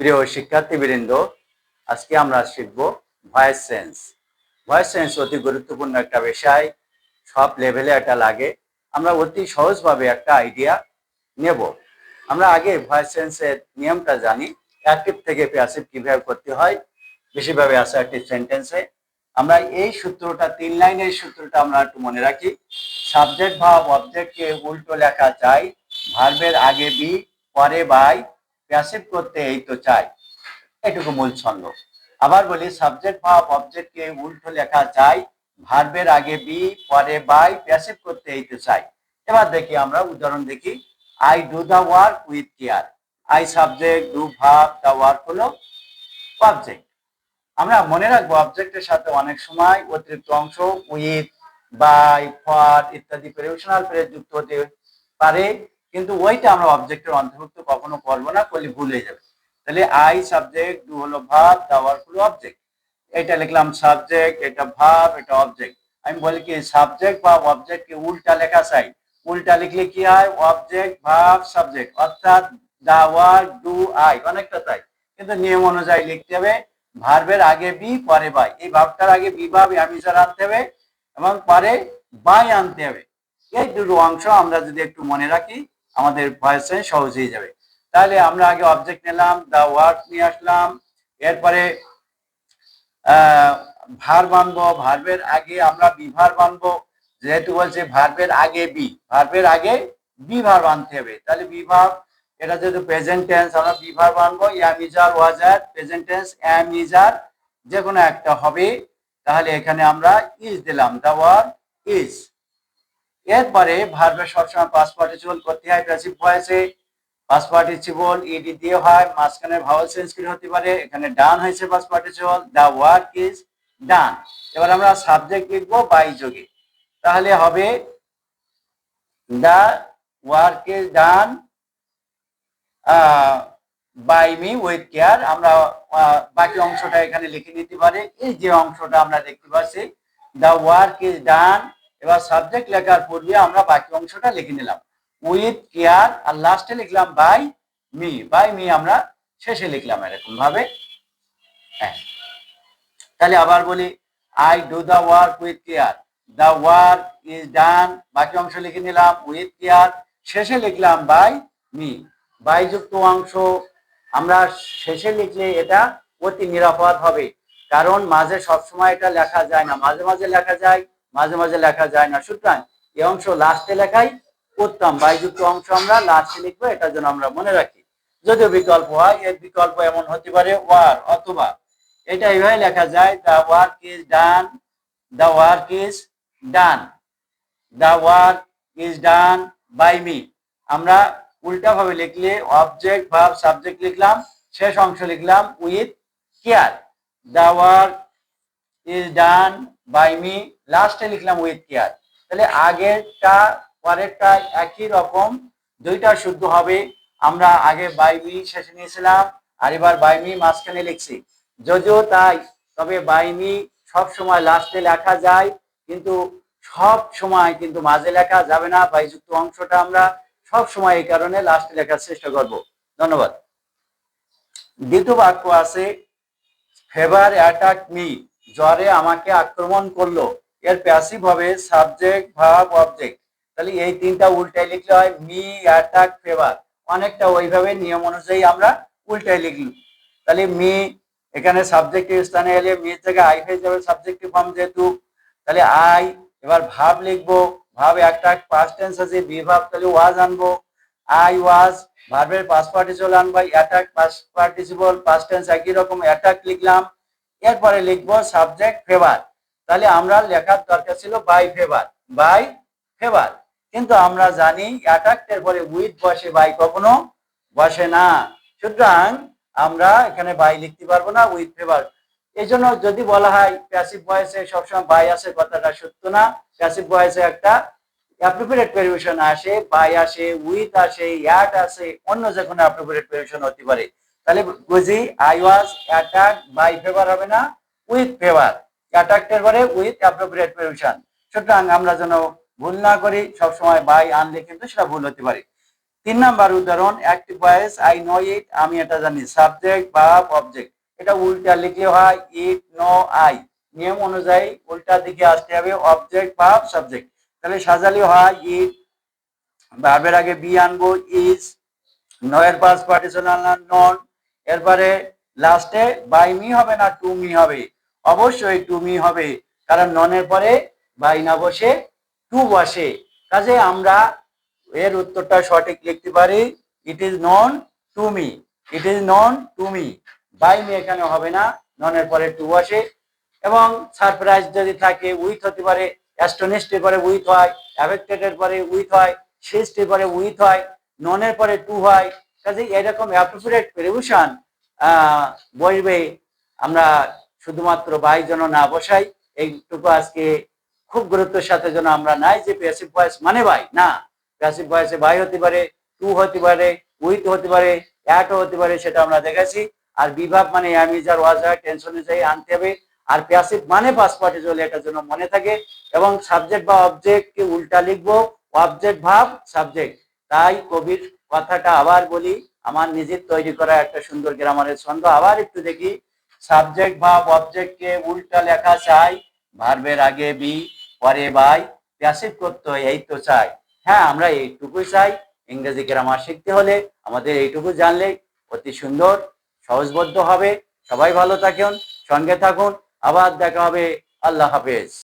প্রিয় শিক্ষার্থীবৃন্দ, আজকে আমরা শিখব ভয়েস চেঞ্জ। ভয়েস চেঞ্জ অতি গুরুত্বপূর্ণ একটা বিষয়, সব লেভেলে এটা লাগে। আমরা অতি সহজভাবে একটা আইডিয়া নেব। আমরা আগে ভয়েস চেঞ্জের নিয়মটা জানি, অ্যাক্টিভ থেকে প্যাসিভ কিভাবে করতে হয় বেশিরভাবে অ্যাসার্টিভ সেন্টেন্সে। আমরা এই সূত্রটা 3 লাইনের সূত্রটা আমরা একটু মনে রাখি। সাবজেক্ট ভার্ব অবজেক্টকে উল্টো লেখা চাই, ভার্বের আগে বি পরে বাই, প্যাসিভ করতে এই তো চাই, এটুকু মূল ছন্দ। আবার বলি, সাবজেক্ট ভার্ব অবজেক্টকে উল্টো লেখা চাই, ভার্বের আগে বি পরে বাই, প্যাসিভ করতে এই তো চাই। এবার দেখি, আমরা উদাহরণ দেখি। I do the work with care. I subject, do verb, the work হলো অবজেক্ট। আমরা মনে রাখবো, অবজেক্টের সাথে অনেক সময় অতিরিক্ত অংশ উইথ, বাই, ফর ইত্যাদি প্রেপোজিশনাল ফ্রেজ যুক্ত হতে পারে, কিন্তু ওইটা আমরা অবজেক্টের অন্তর্ভুক্ত কখনো করবো না, করলে ভুল হয়ে যাবে। তাহলে আই সাবজেক্ট, ডু হলো ভার্ব, দ্য ওয়ার্ক হলো অবজেক্ট। এটা লিখলাম সাবজেক্ট, এটা ভার্ব, এটা অবজেক্ট। আমি বলি কি, সাবজেক্ট বা অবজেক্টকে উল্টা লেখা চাই। উল্টা লিখলে কি হয়? অবজেক্ট ভার্ব সাবজেক্ট, অর্থাৎ দ্য ওয়ার্ক, ডু, আই, অনেকটা তাই। কিন্তু নিয়ম অনুযায়ী লিখতে হবে, ভার্বের আগে বি পরে বাই। এই ভার্বটার আগে বি ভার্ব অ্যামিজার আনতে হবে এবং পরে বাই আনতে হবে। এই দুটো অংশ আমরা যদি একটু মনে রাখি, আমাদের ভয়েস চেঞ্জ সহজ হয়ে যাবে। তাহলে আমরা আগে অবজেক্ট নিলাম, দ্য ওয়ার্ক নিয়ে আসলাম, এরপরে ভার্ব আনবো, ভার্বের আগে আমরা বি ভার্ব আনবো। যেহেতু বলছে ভার্বের আগে বি, ভার্বের আগে বি ভার্ব আনতে হবে। তাহলে বি ভার্ব, এটা যেহেতু প্রেজেন্ট টেন্স, আমরা বি ভার্ব আনবো। অ্যাম, ইজ, আর, ওয়াজ, আর, present tense am, is, are যে কোনো একটা হবে। তাহলে এখানে আমরা ইজ দিলাম, দ্য ওয়ার্ক ইজ। এরপরে ভার্বের সবসময় পাস্ট পার্টিসিপল করতে হয় প্যাসিভ ভয়েসে। পাস্ট পার্টিসিপল ইডি দিয়ে হয়, মাঝখানে ভাওয়েল চেঞ্জ করে হতে পারে। এখানে ডান হয়েছে past participle, the work is done. এবার আমরা সাবজেক্ট লিখবো বাই যোগে, তাহলে হবে the work is done by me with care. আমরা বাকি অংশটা এখানে লিখে নিতে পারি। এই যে অংশটা আমরা দেখতে পাচ্ছি, দ্য ওয়ার্ক ইজ ডান, এবার সাবজেক্ট লেখার পূর্বে আমরা বাকি অংশটা লিখে নিলাম উইথ কেয়ার, আর লাস্টে লিখলাম বাই মি। বাই মি আমরা শেষে লিখলাম এরকম ভাবে। হ্যাঁ, তাহলে আবার বলি, I do the work with care, the work is ডান, বাকি অংশ লিখে নিলাম উইথ কেয়ার, শেষে লিখলাম বাই মি। বাই যুক্ত অংশ আমরা শেষে লিখলে এটা অতি নিরাপদ হবে, কারণ মাঝে সবসময় এটা লেখা যায় না, মাঝে মাঝে লেখা যায়, মাঝে মাঝে লেখা যায় না। সুতরাং এই অংশ লাস্টে লেখাই উত্তম। বাই যুক্ত অংশ আমরা লাস্টে লিখবো, এটার জন্য আমরা মনে রাখি। যদিও বিকল্প হয়, এর বিকল্প এমন হতে পারে ওয়ার অথবা, এটা এইভাবে লেখা যায়, the work is done, the work is done, the work is done by me. আমরা উল্টা ভাবে লিখলে অবজেক্ট ভার্ব সাবজেক্ট লিখলাম, শেষ অংশ লিখলাম with care, the work is done by me, লাস্টে লিখলাম উইথ কেয়ার। তাহলে আগেরটা পরেরটা একই রকম, দুইটা শুদ্ধ হবে। আমরা আগে বাই মি শেষে নিয়েছিলাম, আর এবার বাই মি মাঝখানে লিখছি। যদিও তাই, তবে বাই মি সব সময় লাস্টে লেখা যায়, কিন্তু সব সময় কিন্তু মাঝে লেখা যাবে না। বাই যুক্ত অংশটা আমরা সব সময় এই কারণে লাস্টে লেখার চেষ্টা করব। ধন্যবাদ। দ্বিতীয় বাক্য আছে, ফেভার অ্যাটাক মি, জ্বরে আমাকে আক্রমণ করলো। এর প্যাসিভ হবে সাবজেক্ট ভার্ব অবজেক্ট। তাহলে এই তিনটা উল্টাই লিখলে হয় মি অ্যাটাক ফেভার, অনেকটা ওইভাবে নিয়ম অনুযায়ী আমরা উল্টাই লিখলি। তাহলে মি এখানে সাবজেক্টিভ স্থানে এলে মির জায়গায় আই হয়ে যাবে সাবজেক্টিভ ফর্ম যেহেতু। তাহলে আই, এবার ভার্ব লিখবো, ভার্ব অ্যাটাক পাস্ট টেন্স আছে, বি ভার্ব, তাহলে ওয়াজ আনবো। আই ওয়াজ, ভার্বের পাস্ট পার্টিসিপল আনবো, attack past participle past tense একই রকম, অ্যাটাক লিখলাম। এরপরে লিখবো সাবজেক্ট ফেভার। তাহলে আমরা লেখার দরকার ছিল বাই ফেভার, বাই ফেভার, কিন্তু আমরা জানি অ্যাটাকের পরে উইথ বসে, বাই কখনো বসে না। সুতরাং আমরা এখানে বাই লিখতে পারবো না, উইথ ফেভার। এই জন্য যদি বলা হয় প্যাসিভ ভয়েসে সবসময় বাই আসে, কথাটা সত্য না। প্যাসিভ ভয়েসে একটা অ্যাপ্রোপ্রিয়েট প্রেডিকশন আসে, বাই আসে, উইথ আসে, অ্যাট আসে, অন্য যে কোনো অ্যাপ্রোপ্রিয়েট প্রেডিকশন হতে পারে। তাহলে বুঝি, I was attack by fever হবে না, উইথ ফেভার। অ্যাটাকের পরে উইথ অ্যাপ্রোপ্রিয়েট প্রেডিকশন। সুতরাং আমরা যেন ভুল না করি, সবসময় বাই আনলে কিন্তু সেটা ভুল হতে পারে। 3 নাম্বার উদাহরণ, অ্যাক্টিভ ভয়েস, আই নো ইট, আমি এটা জানি, সাবজেক্ট ভার্ব অবজেক্ট। এটা উল্টা লিখলে হয় ইট নো আই। নিয়ম অনুযায়ী উল্টা দিকে আসতে হবে, অবজেক্ট ভার্ব সাবজেক্ট। তাহলে সাজালে হয় ইট, ভার্বের আগে বি আনবো, ইজ, নো এর পাস্ট পার্টিসিপাল নন, এরপরে লাস্টে বাই মি হবে না টু মি হবে? অবশ্যই টু মি হবে, কারণ ননের পরে বাই না বসে টু বসে। কাজে আমরা এর উত্তরটা সঠিক লিখতে পারি, it is known to me, it is known to me. By me এখানে হবে না, ননের পরে টু বসে। এবং সারপ্রাইজ যদি থাকে উইথ হতে পারে, অ্যাস্টনিশড এর পরে উইথ হয়, অ্যাফেক্টেড এর পরে উইথ হয়, শিজড এর পরে উইথ হয়, ননের পরে টু হয়। কাজে এরকম অ্যাপ্রোপ্রিয়েট প্রিপোজিশন বসবে। আমরা শুধুমাত্র বাই যেন না বসাই, এইটুকু আজকে খুব গুরুত্বের সাথে যেন আমরা নাই যে প্যাসিভ ভয়েস মানে বাই না। প্যাসিভ ভয়েসে বাই হতে পারে, টু হতে পারে, উইথ হতে পারে, অ্যাটও হতে পারে, সেটা আমরা দেখাচ্ছি। আর বিভাব মানে অ্যামিজ আর ওয়াজ হয়, টেনশন অনুযায়ী আনতে হবে। আর প্যাসিভ মানে পাস্ট পার্টিসিপল, এটার জন্য মনে থাকে। এবং সাবজেক্ট বা অবজেক্ট কে উল্টা লিখবো, অবজেক্ট ভাব সাবজেক্ট। তাই কবির কথাটা আবার বলি, আমার নিজের তৈরি করা একটা সুন্দর গ্রামারের ছন্দ আবার একটু দেখি। সাবজেক্ট ভাব অবজেক্ট কে উল্টা লেখা চাই, ভার্বের আগে বি, পরে বাই, প্যাসিভ করতে হয়, এই তো চাই। হ্যাঁ, আমরা এইটুকুই চাই। ইংরেজি গ্রামার শিখতে হলে আমাদের এইটুকু জানলে অতি সুন্দর সহজবদ্ধ হবে। সবাই ভালো থাকুন, সঙ্গে থাকুন, আবার দেখা হবে। আল্লাহ হাফেজ।